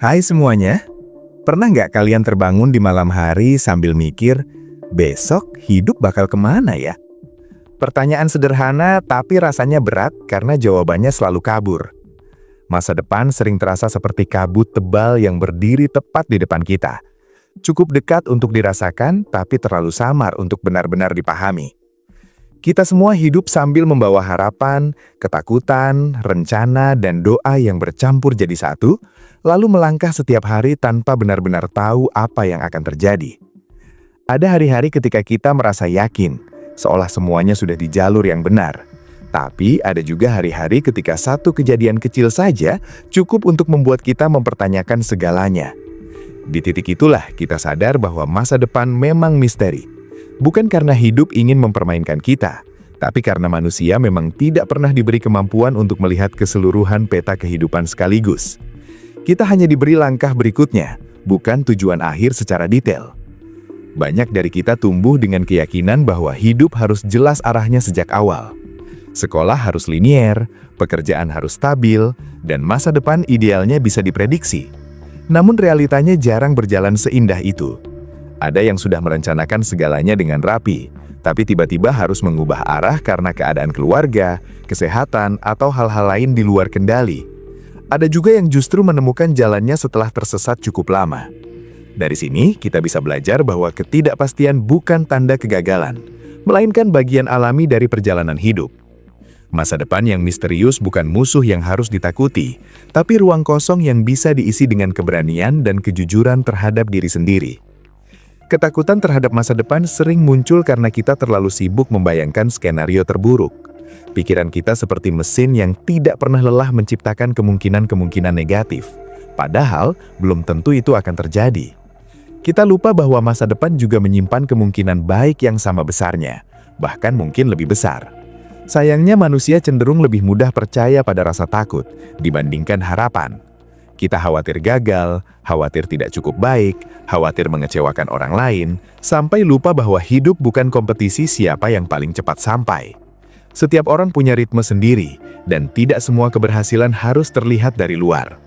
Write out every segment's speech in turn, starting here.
Hai semuanya, pernah nggak kalian terbangun di malam hari sambil mikir, besok hidup bakal kemana ya? Pertanyaan sederhana tapi rasanya berat karena jawabannya selalu kabur. Masa depan sering terasa seperti kabut tebal yang berdiri tepat di depan kita. Cukup dekat untuk dirasakan, tapi terlalu samar untuk benar-benar dipahami. Kita semua hidup sambil membawa harapan, ketakutan, rencana, dan doa yang bercampur jadi satu, lalu melangkah setiap hari tanpa benar-benar tahu apa yang akan terjadi. Ada hari-hari ketika kita merasa yakin, seolah semuanya sudah di jalur yang benar. Tapi ada juga hari-hari ketika satu kejadian kecil saja cukup untuk membuat kita mempertanyakan segalanya. Di titik itulah kita sadar bahwa masa depan memang misteri. Bukan karena hidup ingin mempermainkan kita, tapi karena manusia memang tidak pernah diberi kemampuan untuk melihat keseluruhan peta kehidupan sekaligus. Kita hanya diberi langkah berikutnya, bukan tujuan akhir secara detail. Banyak dari kita tumbuh dengan keyakinan bahwa hidup harus jelas arahnya sejak awal. Sekolah harus linier, pekerjaan harus stabil, dan masa depan idealnya bisa diprediksi. Namun realitanya jarang berjalan seindah itu. Ada yang sudah merencanakan segalanya dengan rapi, tapi tiba-tiba harus mengubah arah karena keadaan keluarga, kesehatan, atau hal-hal lain di luar kendali. Ada juga yang justru menemukan jalannya setelah tersesat cukup lama. Dari sini, kita bisa belajar bahwa ketidakpastian bukan tanda kegagalan, melainkan bagian alami dari perjalanan hidup. Masa depan yang misterius bukan musuh yang harus ditakuti, tapi ruang kosong yang bisa diisi dengan keberanian dan kejujuran terhadap diri sendiri. Ketakutan terhadap masa depan sering muncul karena kita terlalu sibuk membayangkan skenario terburuk. Pikiran kita seperti mesin yang tidak pernah lelah menciptakan kemungkinan-kemungkinan negatif. Padahal, belum tentu itu akan terjadi. Kita lupa bahwa masa depan juga menyimpan kemungkinan baik yang sama besarnya, bahkan mungkin lebih besar. Sayangnya manusia cenderung lebih mudah percaya pada rasa takut dibandingkan harapan. Kita khawatir gagal, khawatir tidak cukup baik, khawatir mengecewakan orang lain, sampai lupa bahwa hidup bukan kompetisi siapa yang paling cepat sampai. Setiap orang punya ritme sendiri, dan tidak semua keberhasilan harus terlihat dari luar.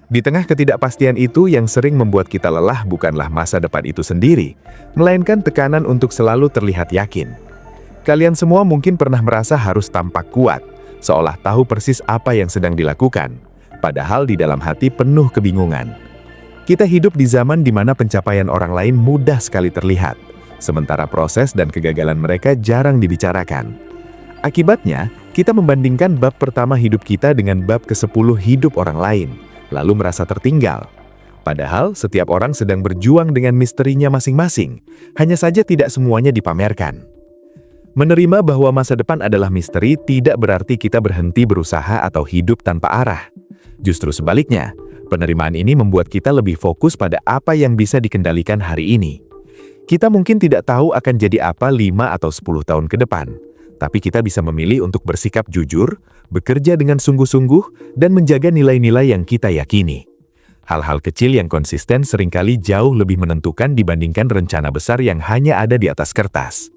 Di tengah ketidakpastian itu yang sering membuat kita lelah bukanlah masa depan itu sendiri, melainkan tekanan untuk selalu terlihat yakin. Kalian semua mungkin pernah merasa harus tampak kuat, seolah tahu persis apa yang sedang dilakukan. Padahal di dalam hati penuh kebingungan. Kita hidup di zaman di mana pencapaian orang lain mudah sekali terlihat, sementara proses dan kegagalan mereka jarang dibicarakan. Akibatnya, kita membandingkan bab pertama hidup kita dengan bab ke-10 hidup orang lain, lalu merasa tertinggal. Padahal setiap orang sedang berjuang dengan misterinya masing-masing, hanya saja tidak semuanya dipamerkan. Menerima bahwa masa depan adalah misteri tidak berarti kita berhenti berusaha atau hidup tanpa arah. Justru sebaliknya, penerimaan ini membuat kita lebih fokus pada apa yang bisa dikendalikan hari ini. Kita mungkin tidak tahu akan jadi apa 5 atau 10 tahun ke depan, tapi kita bisa memilih untuk bersikap jujur, bekerja dengan sungguh-sungguh, dan menjaga nilai-nilai yang kita yakini. Hal-hal kecil yang konsisten seringkali jauh lebih menentukan dibandingkan rencana besar yang hanya ada di atas kertas.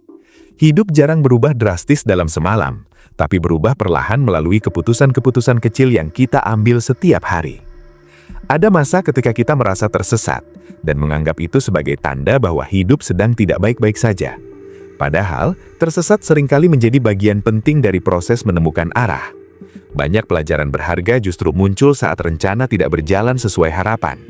Hidup jarang berubah drastis dalam semalam, tapi berubah perlahan melalui keputusan-keputusan kecil yang kita ambil setiap hari. Ada masa ketika kita merasa tersesat, dan menganggap itu sebagai tanda bahwa hidup sedang tidak baik-baik saja. Padahal, tersesat seringkali menjadi bagian penting dari proses menemukan arah. Banyak pelajaran berharga justru muncul saat rencana tidak berjalan sesuai harapan.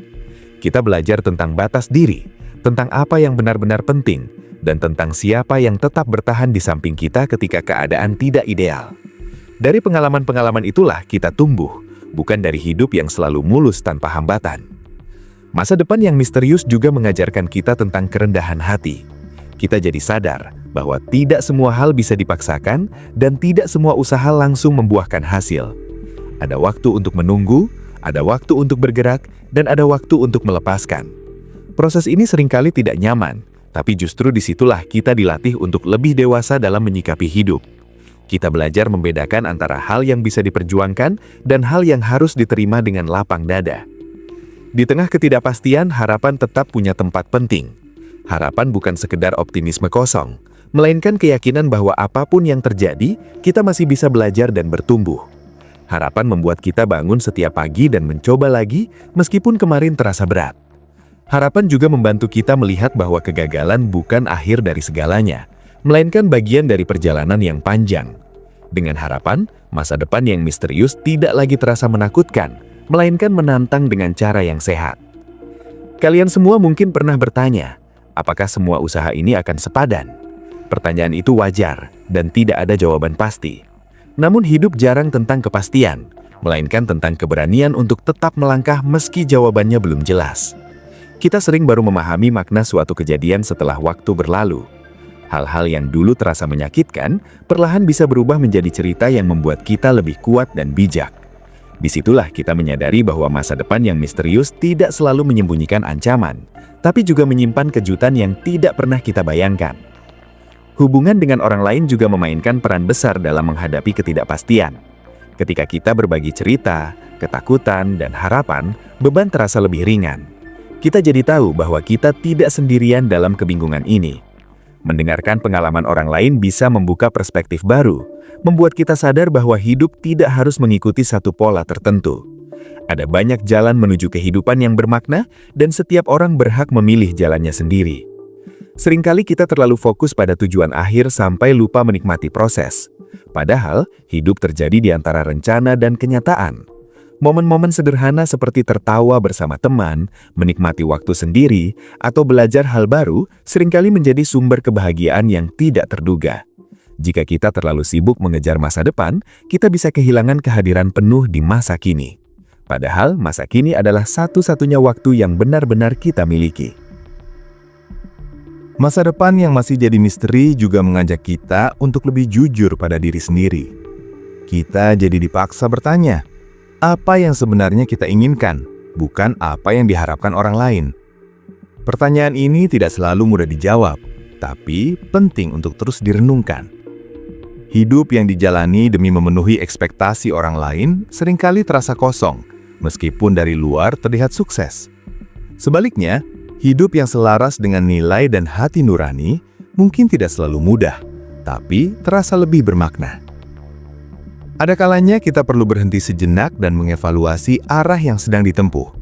Kita belajar tentang batas diri, tentang apa yang benar-benar penting, dan tentang siapa yang tetap bertahan di samping kita ketika keadaan tidak ideal. Dari pengalaman-pengalaman itulah kita tumbuh, bukan dari hidup yang selalu mulus tanpa hambatan. Masa depan yang misterius juga mengajarkan kita tentang kerendahan hati. Kita jadi sadar bahwa tidak semua hal bisa dipaksakan dan tidak semua usaha langsung membuahkan hasil. Ada waktu untuk menunggu, ada waktu untuk bergerak, dan ada waktu untuk melepaskan. Proses ini seringkali tidak nyaman, tapi justru disitulah kita dilatih untuk lebih dewasa dalam menyikapi hidup. Kita belajar membedakan antara hal yang bisa diperjuangkan dan hal yang harus diterima dengan lapang dada. Di tengah ketidakpastian, harapan tetap punya tempat penting. Harapan bukan sekedar optimisme kosong, melainkan keyakinan bahwa apapun yang terjadi, kita masih bisa belajar dan bertumbuh. Harapan membuat kita bangun setiap pagi dan mencoba lagi meskipun kemarin terasa berat. Harapan juga membantu kita melihat bahwa kegagalan bukan akhir dari segalanya, melainkan bagian dari perjalanan yang panjang. Dengan harapan, masa depan yang misterius tidak lagi terasa menakutkan, melainkan menantang dengan cara yang sehat. Kalian semua mungkin pernah bertanya, apakah semua usaha ini akan sepadan? Pertanyaan itu wajar dan tidak ada jawaban pasti. Namun hidup jarang tentang kepastian, melainkan tentang keberanian untuk tetap melangkah meski jawabannya belum jelas. Kita sering baru memahami makna suatu kejadian setelah waktu berlalu. Hal-hal yang dulu terasa menyakitkan, perlahan bisa berubah menjadi cerita yang membuat kita lebih kuat dan bijak. Disitulah kita menyadari bahwa masa depan yang misterius tidak selalu menyembunyikan ancaman, tapi juga menyimpan kejutan yang tidak pernah kita bayangkan. Hubungan dengan orang lain juga memainkan peran besar dalam menghadapi ketidakpastian. Ketika kita berbagi cerita, ketakutan, dan harapan, beban terasa lebih ringan. Kita jadi tahu bahwa kita tidak sendirian dalam kebingungan ini. Mendengarkan pengalaman orang lain bisa membuka perspektif baru, membuat kita sadar bahwa hidup tidak harus mengikuti satu pola tertentu. Ada banyak jalan menuju kehidupan yang bermakna, dan setiap orang berhak memilih jalannya sendiri. Seringkali kita terlalu fokus pada tujuan akhir sampai lupa menikmati proses. Padahal, hidup terjadi di antara rencana dan kenyataan. Momen-momen sederhana seperti tertawa bersama teman, menikmati waktu sendiri, atau belajar hal baru seringkali menjadi sumber kebahagiaan yang tidak terduga. Jika kita terlalu sibuk mengejar masa depan, kita bisa kehilangan kehadiran penuh di masa kini. Padahal, masa kini adalah satu-satunya waktu yang benar-benar kita miliki. Masa depan yang masih jadi misteri juga mengajak kita untuk lebih jujur pada diri sendiri. Kita jadi dipaksa bertanya, apa yang sebenarnya kita inginkan, bukan apa yang diharapkan orang lain. Pertanyaan ini tidak selalu mudah dijawab, tapi penting untuk terus direnungkan. Hidup yang dijalani demi memenuhi ekspektasi orang lain seringkali terasa kosong, meskipun dari luar terlihat sukses. Sebaliknya, hidup yang selaras dengan nilai dan hati nurani mungkin tidak selalu mudah, tapi terasa lebih bermakna. Ada kalanya kita perlu berhenti sejenak dan mengevaluasi arah yang sedang ditempuh.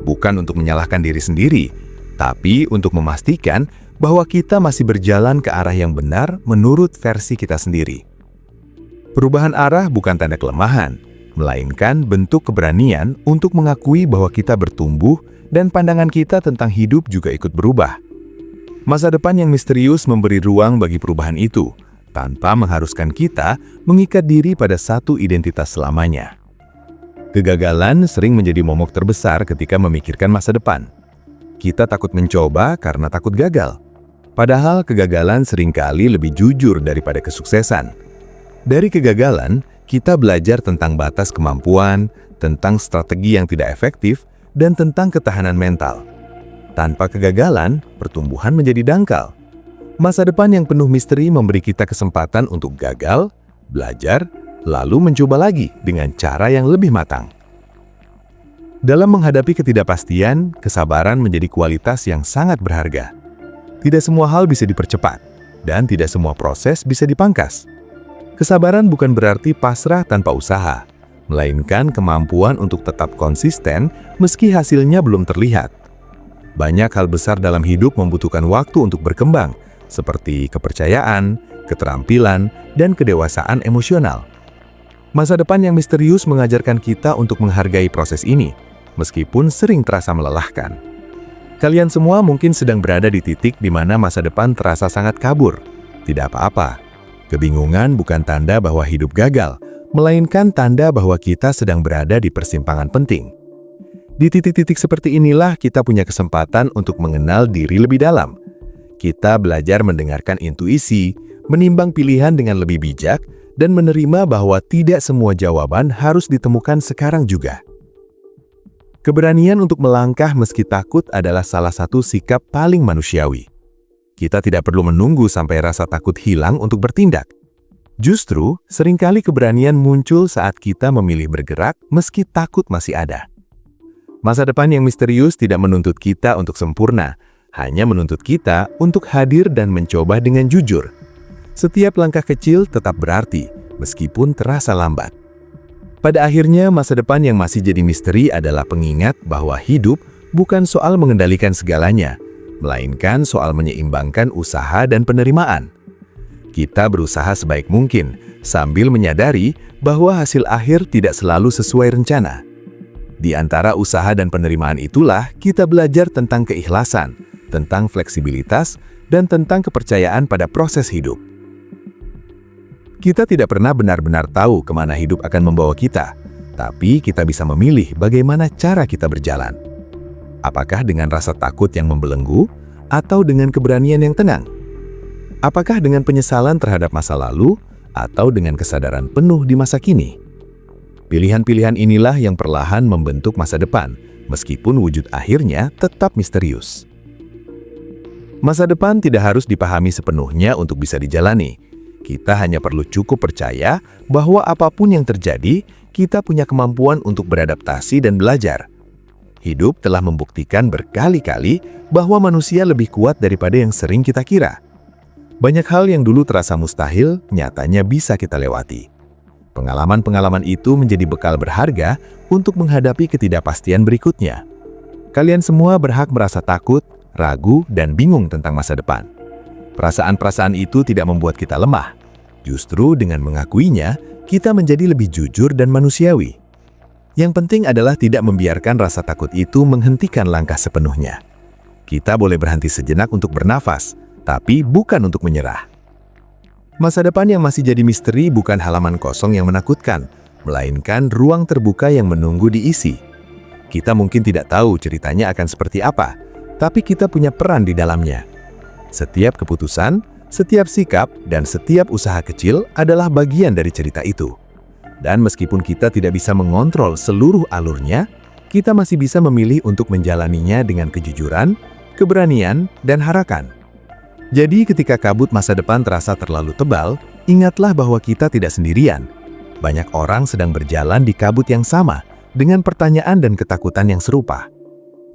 Bukan untuk menyalahkan diri sendiri, tapi untuk memastikan bahwa kita masih berjalan ke arah yang benar menurut versi kita sendiri. Perubahan arah bukan tanda kelemahan, melainkan bentuk keberanian untuk mengakui bahwa kita bertumbuh dan pandangan kita tentang hidup juga ikut berubah. Masa depan yang misterius memberi ruang bagi perubahan itu, tanpa mengharuskan kita mengikat diri pada satu identitas selamanya. Kegagalan sering menjadi momok terbesar ketika memikirkan masa depan. Kita takut mencoba karena takut gagal. Padahal kegagalan seringkali lebih jujur daripada kesuksesan. Dari kegagalan, kita belajar tentang batas kemampuan, tentang strategi yang tidak efektif, dan tentang ketahanan mental. Tanpa kegagalan, pertumbuhan menjadi dangkal. Masa depan yang penuh misteri memberi kita kesempatan untuk gagal, belajar, lalu mencoba lagi dengan cara yang lebih matang. Dalam menghadapi ketidakpastian, kesabaran menjadi kualitas yang sangat berharga. Tidak semua hal bisa dipercepat, dan tidak semua proses bisa dipangkas. Kesabaran bukan berarti pasrah tanpa usaha, melainkan kemampuan untuk tetap konsisten meski hasilnya belum terlihat. Banyak hal besar dalam hidup membutuhkan waktu untuk berkembang, seperti kepercayaan, keterampilan, dan kedewasaan emosional. Masa depan yang misterius mengajarkan kita untuk menghargai proses ini, meskipun sering terasa melelahkan. Kalian semua mungkin sedang berada di titik di mana masa depan terasa sangat kabur. Tidak apa-apa. Kebingungan bukan tanda bahwa hidup gagal, melainkan tanda bahwa kita sedang berada di persimpangan penting. Di titik-titik seperti inilah kita punya kesempatan untuk mengenal diri lebih dalam. Kita belajar mendengarkan intuisi, menimbang pilihan dengan lebih bijak, dan menerima bahwa tidak semua jawaban harus ditemukan sekarang juga. Keberanian untuk melangkah meski takut adalah salah satu sikap paling manusiawi. Kita tidak perlu menunggu sampai rasa takut hilang untuk bertindak. Justru, seringkali keberanian muncul saat kita memilih bergerak meski takut masih ada. Masa depan yang misterius tidak menuntut kita untuk sempurna, hanya menuntut kita untuk hadir dan mencoba dengan jujur. Setiap langkah kecil tetap berarti, meskipun terasa lambat. Pada akhirnya, masa depan yang masih jadi misteri adalah pengingat bahwa hidup bukan soal mengendalikan segalanya, melainkan soal menyeimbangkan usaha dan penerimaan. Kita berusaha sebaik mungkin, sambil menyadari bahwa hasil akhir tidak selalu sesuai rencana. Di antara usaha dan penerimaan itulah kita belajar tentang keikhlasan, tentang fleksibilitas, dan tentang kepercayaan pada proses hidup. Kita tidak pernah benar-benar tahu kemana hidup akan membawa kita, tapi kita bisa memilih bagaimana cara kita berjalan. Apakah dengan rasa takut yang membelenggu, atau dengan keberanian yang tenang? Apakah dengan penyesalan terhadap masa lalu, atau dengan kesadaran penuh di masa kini? Pilihan-pilihan inilah yang perlahan membentuk masa depan, meskipun wujud akhirnya tetap misterius. Masa depan tidak harus dipahami sepenuhnya untuk bisa dijalani. Kita hanya perlu cukup percaya bahwa apapun yang terjadi, kita punya kemampuan untuk beradaptasi dan belajar. Hidup telah membuktikan berkali-kali bahwa manusia lebih kuat daripada yang sering kita kira. Banyak hal yang dulu terasa mustahil, nyatanya bisa kita lewati. Pengalaman-pengalaman itu menjadi bekal berharga untuk menghadapi ketidakpastian berikutnya. Kalian semua berhak merasa takut, ragu, dan bingung tentang masa depan. Perasaan-perasaan itu tidak membuat kita lemah. Justru dengan mengakuinya, kita menjadi lebih jujur dan manusiawi. Yang penting adalah tidak membiarkan rasa takut itu menghentikan langkah sepenuhnya. Kita boleh berhenti sejenak untuk bernafas, tapi bukan untuk menyerah. Masa depan yang masih jadi misteri bukan halaman kosong yang menakutkan, melainkan ruang terbuka yang menunggu diisi. Kita mungkin tidak tahu ceritanya akan seperti apa, tapi kita punya peran di dalamnya. Setiap keputusan, setiap sikap, dan setiap usaha kecil adalah bagian dari cerita itu. Dan meskipun kita tidak bisa mengontrol seluruh alurnya, kita masih bisa memilih untuk menjalaninya dengan kejujuran, keberanian, dan harapan. Jadi ketika kabut masa depan terasa terlalu tebal, ingatlah bahwa kita tidak sendirian. Banyak orang sedang berjalan di kabut yang sama, dengan pertanyaan dan ketakutan yang serupa.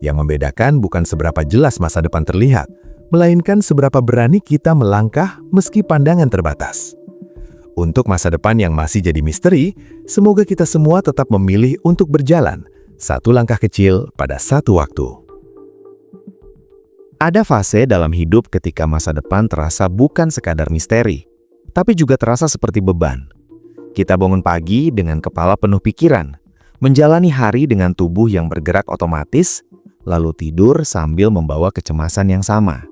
Yang membedakan bukan seberapa jelas masa depan terlihat, melainkan seberapa berani kita melangkah meski pandangan terbatas. Untuk masa depan yang masih jadi misteri, semoga kita semua tetap memilih untuk berjalan, satu langkah kecil pada satu waktu. Ada fase dalam hidup ketika masa depan terasa bukan sekadar misteri, tapi juga terasa seperti beban. Kita bangun pagi dengan kepala penuh pikiran, menjalani hari dengan tubuh yang bergerak otomatis, lalu tidur sambil membawa kecemasan yang sama.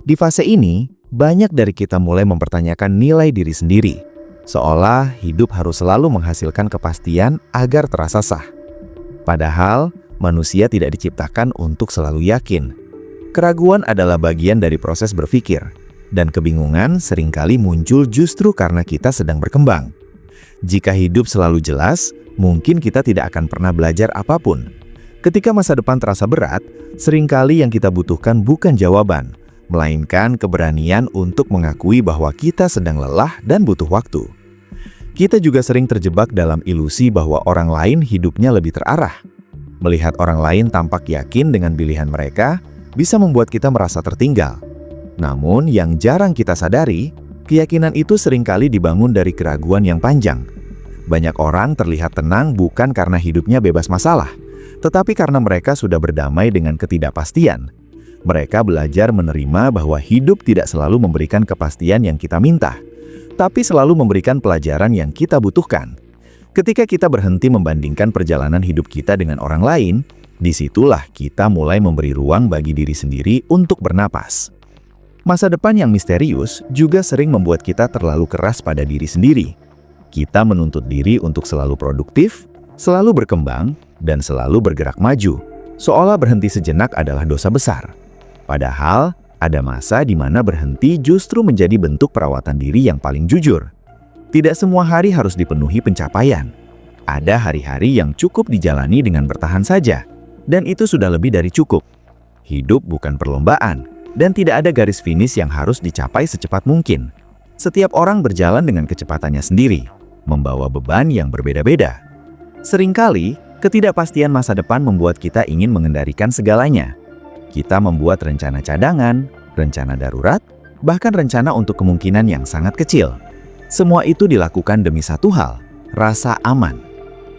Di fase ini, banyak dari kita mulai mempertanyakan nilai diri sendiri, seolah hidup harus selalu menghasilkan kepastian agar terasa sah. Padahal, manusia tidak diciptakan untuk selalu yakin. Keraguan adalah bagian dari proses berpikir, dan kebingungan seringkali muncul justru karena kita sedang berkembang. Jika hidup selalu jelas, mungkin kita tidak akan pernah belajar apapun. Ketika masa depan terasa berat, seringkali yang kita butuhkan bukan jawaban, melainkan keberanian untuk mengakui bahwa kita sedang lelah dan butuh waktu. Kita juga sering terjebak dalam ilusi bahwa orang lain hidupnya lebih terarah. Melihat orang lain tampak yakin dengan pilihan mereka, bisa membuat kita merasa tertinggal. Namun, yang jarang kita sadari, keyakinan itu seringkali dibangun dari keraguan yang panjang. Banyak orang terlihat tenang bukan karena hidupnya bebas masalah, tetapi karena mereka sudah berdamai dengan ketidakpastian. Mereka belajar menerima bahwa hidup tidak selalu memberikan kepastian yang kita minta, tapi selalu memberikan pelajaran yang kita butuhkan. Ketika kita berhenti membandingkan perjalanan hidup kita dengan orang lain, disitulah kita mulai memberi ruang bagi diri sendiri untuk bernapas. Masa depan yang misterius juga sering membuat kita terlalu keras pada diri sendiri. Kita menuntut diri untuk selalu produktif, selalu berkembang, dan selalu bergerak maju, seolah berhenti sejenak adalah dosa besar. Padahal, ada masa di mana berhenti justru menjadi bentuk perawatan diri yang paling jujur. Tidak semua hari harus dipenuhi pencapaian. Ada hari-hari yang cukup dijalani dengan bertahan saja, dan itu sudah lebih dari cukup. Hidup bukan perlombaan, dan tidak ada garis finish yang harus dicapai secepat mungkin. Setiap orang berjalan dengan kecepatannya sendiri, membawa beban yang berbeda-beda. Seringkali, ketidakpastian masa depan membuat kita ingin mengendalikan segalanya. Kita membuat rencana cadangan, rencana darurat, bahkan rencana untuk kemungkinan yang sangat kecil. Semua itu dilakukan demi satu hal, rasa aman.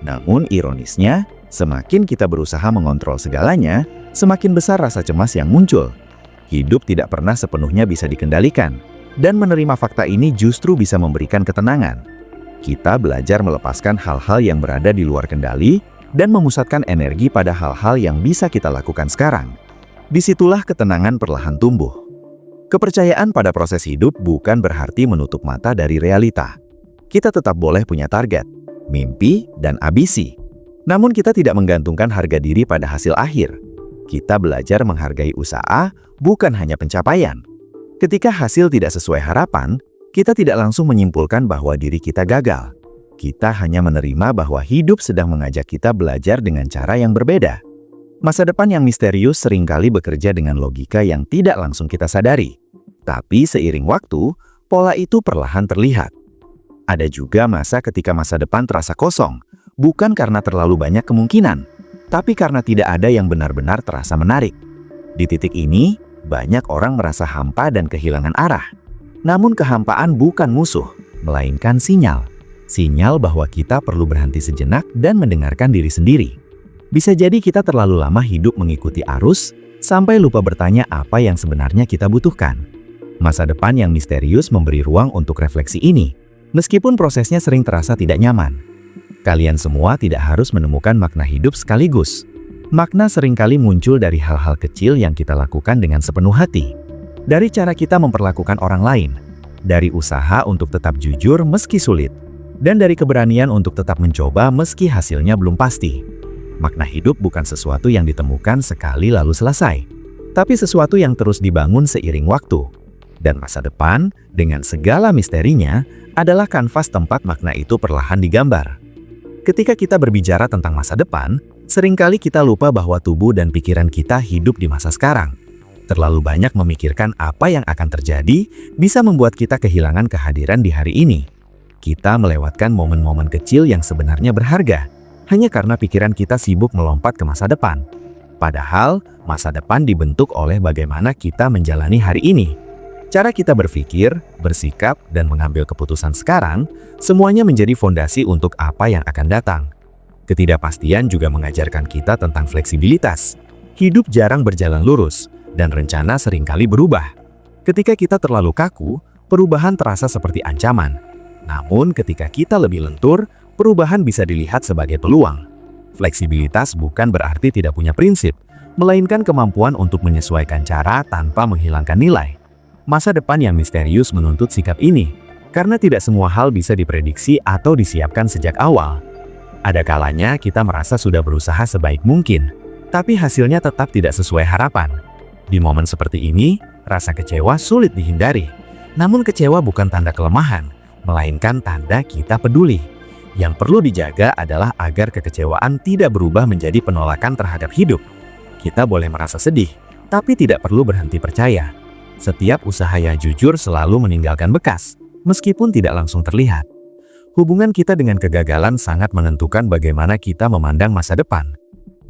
Namun ironisnya, semakin kita berusaha mengontrol segalanya, semakin besar rasa cemas yang muncul. Hidup tidak pernah sepenuhnya bisa dikendalikan, dan menerima fakta ini justru bisa memberikan ketenangan. Kita belajar melepaskan hal-hal yang berada di luar kendali dan memusatkan energi pada hal-hal yang bisa kita lakukan sekarang. Disitulah ketenangan perlahan tumbuh. Kepercayaan pada proses hidup bukan berarti menutup mata dari realita. Kita tetap boleh punya target, mimpi, dan ambisi. Namun kita tidak menggantungkan harga diri pada hasil akhir. Kita belajar menghargai usaha, bukan hanya pencapaian. Ketika hasil tidak sesuai harapan, kita tidak langsung menyimpulkan bahwa diri kita gagal. Kita hanya menerima bahwa hidup sedang mengajak kita belajar dengan cara yang berbeda. Masa depan yang misterius seringkali bekerja dengan logika yang tidak langsung kita sadari. Tapi seiring waktu, pola itu perlahan terlihat. Ada juga masa ketika masa depan terasa kosong, bukan karena terlalu banyak kemungkinan, tapi karena tidak ada yang benar-benar terasa menarik. Di titik ini, banyak orang merasa hampa dan kehilangan arah. Namun kehampaan bukan musuh, melainkan sinyal. Sinyal bahwa kita perlu berhenti sejenak dan mendengarkan diri sendiri. Bisa jadi kita terlalu lama hidup mengikuti arus, sampai lupa bertanya apa yang sebenarnya kita butuhkan. Masa depan yang misterius memberi ruang untuk refleksi ini, meskipun prosesnya sering terasa tidak nyaman. Kalian semua tidak harus menemukan makna hidup sekaligus. Makna seringkali muncul dari hal-hal kecil yang kita lakukan dengan sepenuh hati. Dari cara kita memperlakukan orang lain, dari usaha untuk tetap jujur meski sulit, dan dari keberanian untuk tetap mencoba meski hasilnya belum pasti. Makna hidup bukan sesuatu yang ditemukan sekali lalu selesai, tapi sesuatu yang terus dibangun seiring waktu. Dan masa depan, dengan segala misterinya, adalah kanvas tempat makna itu perlahan digambar. Ketika kita berbicara tentang masa depan, seringkali kita lupa bahwa tubuh dan pikiran kita hidup di masa sekarang. Terlalu banyak memikirkan apa yang akan terjadi bisa membuat kita kehilangan kehadiran di hari ini. Kita melewatkan momen-momen kecil yang sebenarnya berharga, hanya karena pikiran kita sibuk melompat ke masa depan. Padahal, masa depan dibentuk oleh bagaimana kita menjalani hari ini. Cara kita berpikir, bersikap, dan mengambil keputusan sekarang, semuanya menjadi fondasi untuk apa yang akan datang. Ketidakpastian juga mengajarkan kita tentang fleksibilitas. Hidup jarang berjalan lurus, dan rencana seringkali berubah. Ketika kita terlalu kaku, perubahan terasa seperti ancaman. Namun ketika kita lebih lentur, perubahan bisa dilihat sebagai peluang. Fleksibilitas bukan berarti tidak punya prinsip, melainkan kemampuan untuk menyesuaikan cara tanpa menghilangkan nilai. Masa depan yang misterius menuntut sikap ini, karena tidak semua hal bisa diprediksi atau disiapkan sejak awal. Ada kalanya kita merasa sudah berusaha sebaik mungkin, tapi hasilnya tetap tidak sesuai harapan. Di momen seperti ini, rasa kecewa sulit dihindari. Namun kecewa bukan tanda kelemahan, melainkan tanda kita peduli. Yang perlu dijaga adalah agar kekecewaan tidak berubah menjadi penolakan terhadap hidup. Kita boleh merasa sedih, tapi tidak perlu berhenti percaya. Setiap usaha yang jujur selalu meninggalkan bekas, meskipun tidak langsung terlihat. Hubungan kita dengan kegagalan sangat menentukan bagaimana kita memandang masa depan.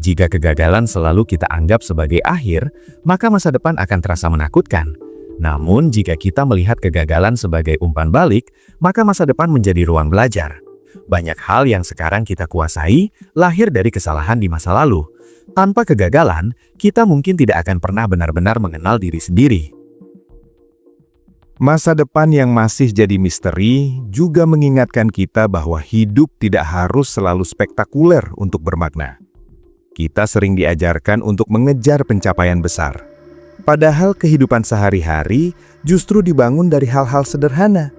Jika kegagalan selalu kita anggap sebagai akhir, maka masa depan akan terasa menakutkan. Namun, jika kita melihat kegagalan sebagai umpan balik, maka masa depan menjadi ruang belajar. Banyak hal yang sekarang kita kuasai lahir dari kesalahan di masa lalu. Tanpa kegagalan, kita mungkin tidak akan pernah benar-benar mengenal diri sendiri. Masa depan yang masih jadi misteri juga mengingatkan kita bahwa hidup tidak harus selalu spektakuler untuk bermakna. Kita sering diajarkan untuk mengejar pencapaian besar. Padahal kehidupan sehari-hari justru dibangun dari hal-hal sederhana.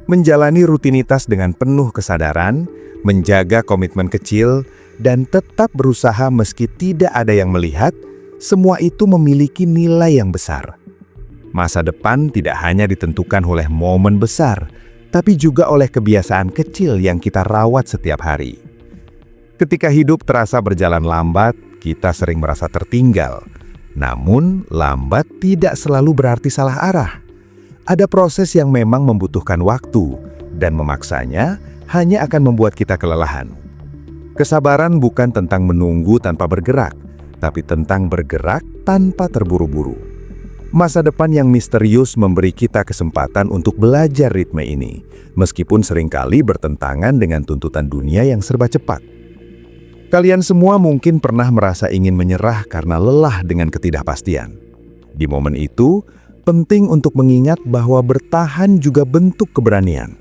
Menjalani rutinitas dengan penuh kesadaran, menjaga komitmen kecil, dan tetap berusaha meski tidak ada yang melihat, semua itu memiliki nilai yang besar. Masa depan tidak hanya ditentukan oleh momen besar, tapi juga oleh kebiasaan kecil yang kita rawat setiap hari. Ketika hidup terasa berjalan lambat, kita sering merasa tertinggal. Namun, lambat tidak selalu berarti salah arah. Ada proses yang memang membutuhkan waktu, dan memaksanya hanya akan membuat kita kelelahan. Kesabaran bukan tentang menunggu tanpa bergerak, tapi tentang bergerak tanpa terburu-buru. Masa depan yang misterius memberi kita kesempatan untuk belajar ritme ini, meskipun seringkali bertentangan dengan tuntutan dunia yang serba cepat. Kalian semua mungkin pernah merasa ingin menyerah karena lelah dengan ketidakpastian. Di momen itu, penting untuk mengingat bahwa bertahan juga bentuk keberanian.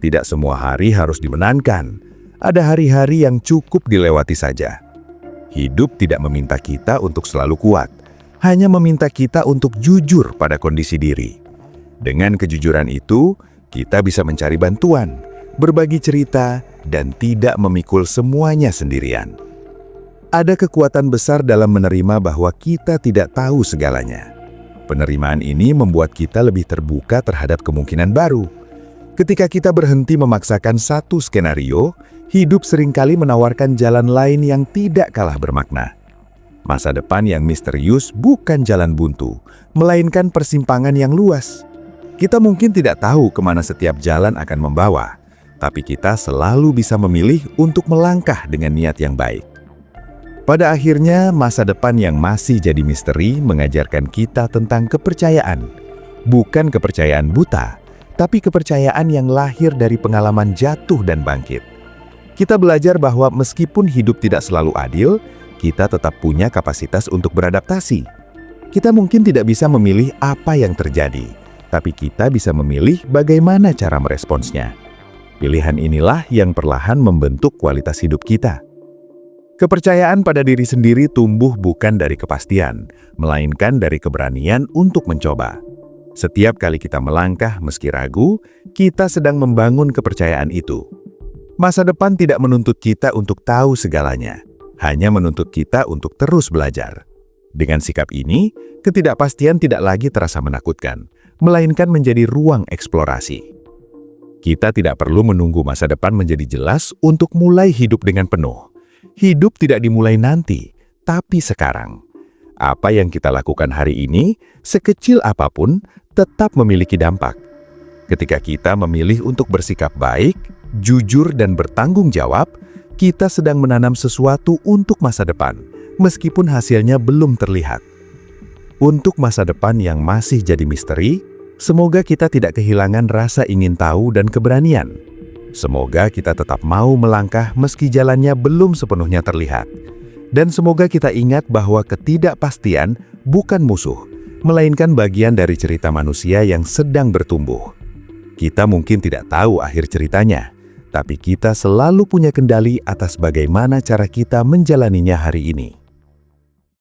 Tidak semua hari harus dimenangkan. Ada hari-hari yang cukup dilewati saja. Hidup tidak meminta kita untuk selalu kuat, hanya meminta kita untuk jujur pada kondisi diri. Dengan kejujuran itu, kita bisa mencari bantuan, berbagi cerita, dan tidak memikul semuanya sendirian. Ada kekuatan besar dalam menerima bahwa kita tidak tahu segalanya. Penerimaan ini membuat kita lebih terbuka terhadap kemungkinan baru. Ketika kita berhenti memaksakan satu skenario, hidup seringkali menawarkan jalan lain yang tidak kalah bermakna. Masa depan yang misterius bukan jalan buntu, melainkan persimpangan yang luas. Kita mungkin tidak tahu kemana setiap jalan akan membawa, tapi kita selalu bisa memilih untuk melangkah dengan niat yang baik. Pada akhirnya, masa depan yang masih jadi misteri mengajarkan kita tentang kepercayaan. Bukan kepercayaan buta, tapi kepercayaan yang lahir dari pengalaman jatuh dan bangkit. Kita belajar bahwa meskipun hidup tidak selalu adil, kita tetap punya kapasitas untuk beradaptasi. Kita mungkin tidak bisa memilih apa yang terjadi, tapi kita bisa memilih bagaimana cara meresponsnya. Pilihan inilah yang perlahan membentuk kualitas hidup kita. Kepercayaan pada diri sendiri tumbuh bukan dari kepastian, melainkan dari keberanian untuk mencoba. Setiap kali kita melangkah meski ragu, kita sedang membangun kepercayaan itu. Masa depan tidak menuntut kita untuk tahu segalanya, hanya menuntut kita untuk terus belajar. Dengan sikap ini, ketidakpastian tidak lagi terasa menakutkan, melainkan menjadi ruang eksplorasi. Kita tidak perlu menunggu masa depan menjadi jelas untuk mulai hidup dengan penuh. Hidup tidak dimulai nanti, tapi sekarang. Apa yang kita lakukan hari ini, sekecil apapun, tetap memiliki dampak. Ketika kita memilih untuk bersikap baik, jujur dan bertanggung jawab, kita sedang menanam sesuatu untuk masa depan, meskipun hasilnya belum terlihat. Untuk masa depan yang masih jadi misteri, semoga kita tidak kehilangan rasa ingin tahu dan keberanian. Semoga kita tetap mau melangkah meski jalannya belum sepenuhnya terlihat. Dan semoga kita ingat bahwa ketidakpastian bukan musuh, melainkan bagian dari cerita manusia yang sedang bertumbuh. Kita mungkin tidak tahu akhir ceritanya, tapi kita selalu punya kendali atas bagaimana cara kita menjalaninya hari ini.